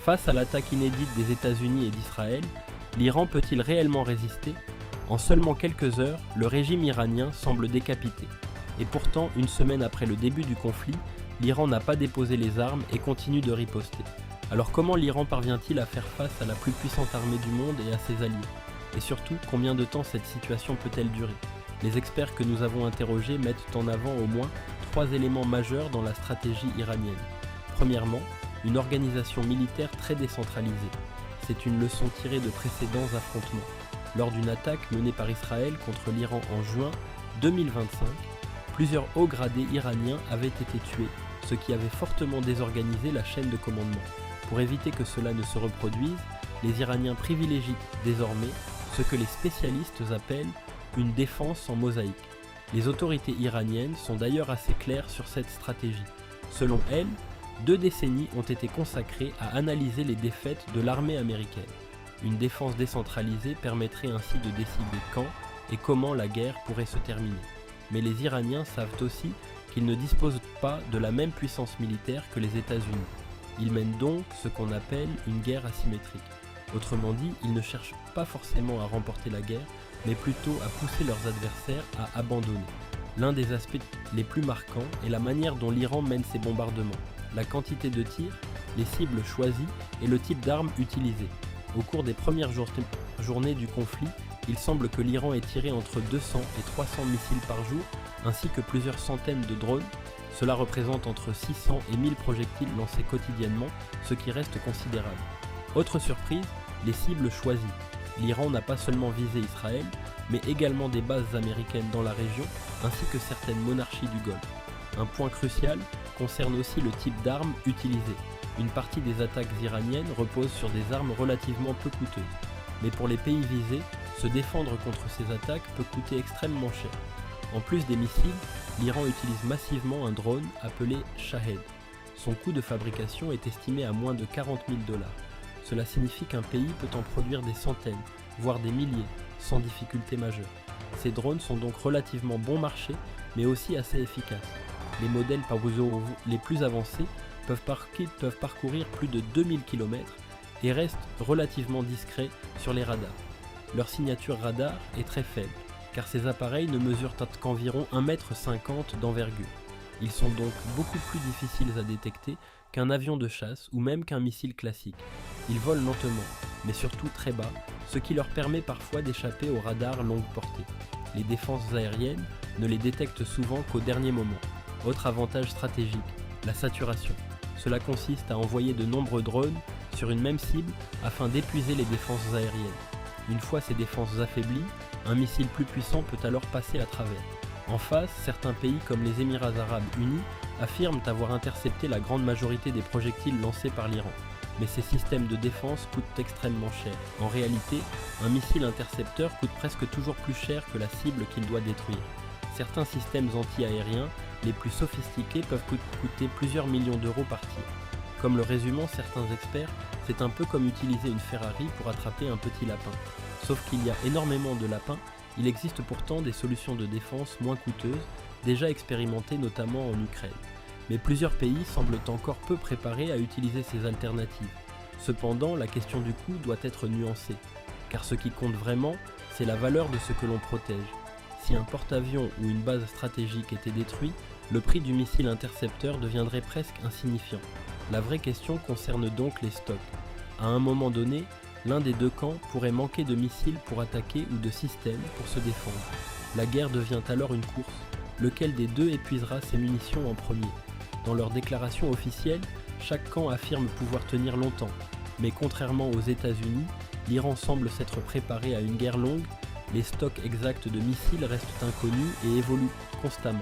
Face à l'attaque inédite des États-Unis et d'Israël, l'Iran peut-il réellement résister? En seulement quelques heures, le régime iranien semble décapité. Et pourtant, une semaine après le début du conflit, l'Iran n'a pas déposé les armes et continue de riposter. Alors comment l'Iran parvient-il à faire face à la plus puissante armée du monde et à ses alliés? Et surtout, combien de temps cette situation peut-elle durer? Les experts que nous avons interrogés mettent en avant au moins 3 éléments majeurs dans la stratégie iranienne. Premièrement, une organisation militaire très décentralisée. C'est une leçon tirée de précédents affrontements. Lors d'une attaque menée par Israël contre l'Iran en juin 2025, plusieurs hauts gradés iraniens avaient été tués, ce qui avait fortement désorganisé la chaîne de commandement. Pour éviter que cela ne se reproduise, les Iraniens privilégient désormais ce que les spécialistes appellent une défense en mosaïque. Les autorités iraniennes sont d'ailleurs assez claires sur cette stratégie. Selon elles, 2 décennies ont été consacrées à analyser les défaites de l'armée américaine. Une défense décentralisée permettrait ainsi de décider quand et comment la guerre pourrait se terminer. Mais les Iraniens savent aussi qu'ils ne disposent pas de la même puissance militaire que les États-Unis. Ils mènent donc ce qu'on appelle une guerre asymétrique. Autrement dit, ils ne cherchent pas forcément à remporter la guerre, mais plutôt à pousser leurs adversaires à abandonner. L'un des aspects les plus marquants est la manière dont l'Iran mène ses bombardements, la quantité de tirs, les cibles choisies et le type d'armes utilisées. Au cours des premières journées du conflit, il semble que l'Iran ait tiré entre 200 et 300 missiles par jour, ainsi que plusieurs centaines de drones. Cela représente entre 600 et 1000 projectiles lancés quotidiennement, ce qui reste considérable. Autre surprise, les cibles choisies. L'Iran n'a pas seulement visé Israël, mais également des bases américaines dans la région, ainsi que certaines monarchies du Golfe. Un point crucial concerne aussi le type d'armes utilisées. Une partie des attaques iraniennes repose sur des armes relativement peu coûteuses. Mais pour les pays visés, se défendre contre ces attaques peut coûter extrêmement cher. En plus des missiles, l'Iran utilise massivement un drone appelé Shahed. Son coût de fabrication est estimé à moins de 40 000 $. Cela signifie qu'un pays peut en produire des centaines, voire des milliers, sans difficulté majeure. Ces drones sont donc relativement bon marché, mais aussi assez efficaces. Les modèles les plus avancés peuvent parcourir plus de 2000 km et restent relativement discrets sur les radars. Leur signature radar est très faible, car ces appareils ne mesurent qu'environ 1,50 m d'envergure. Ils sont donc beaucoup plus difficiles à détecter qu'un avion de chasse ou même qu'un missile classique. Ils volent lentement, mais surtout très bas, ce qui leur permet parfois d'échapper aux radars longue portée. Les défenses aériennes ne les détectent souvent qu'au dernier moment. Autre avantage stratégique, la saturation. Cela consiste à envoyer de nombreux drones sur une même cible afin d'épuiser les défenses aériennes. Une fois ces défenses affaiblies, un missile plus puissant peut alors passer à travers. En face, certains pays comme les Émirats arabes unis affirment avoir intercepté la grande majorité des projectiles lancés par l'Iran. Mais ces systèmes de défense coûtent extrêmement cher. En réalité, un missile intercepteur coûte presque toujours plus cher que la cible qu'il doit détruire. Certains systèmes anti-aériens les plus sophistiqués peuvent coûter plusieurs millions d'euros par tir. Comme le résument certains experts, c'est un peu comme utiliser une Ferrari pour attraper un petit lapin. Sauf qu'il y a énormément de lapins, il existe pourtant des solutions de défense moins coûteuses, déjà expérimentées notamment en Ukraine. Mais plusieurs pays semblent encore peu préparés à utiliser ces alternatives. Cependant, la question du coût doit être nuancée, car ce qui compte vraiment, c'est la valeur de ce que l'on protège. Si un porte-avions ou une base stratégique était détruit, le prix du missile intercepteur deviendrait presque insignifiant. La vraie question concerne donc les stocks. À un moment donné, l'un des deux camps pourrait manquer de missiles pour attaquer ou de systèmes pour se défendre. La guerre devient alors une course. Lequel des deux épuisera ses munitions en premier? Dans leur déclaration officielle, chaque camp affirme pouvoir tenir longtemps. Mais contrairement aux États-Unis, l'Iran semble s'être préparé à une guerre longue. Les stocks exacts de missiles restent inconnus et évoluent constamment.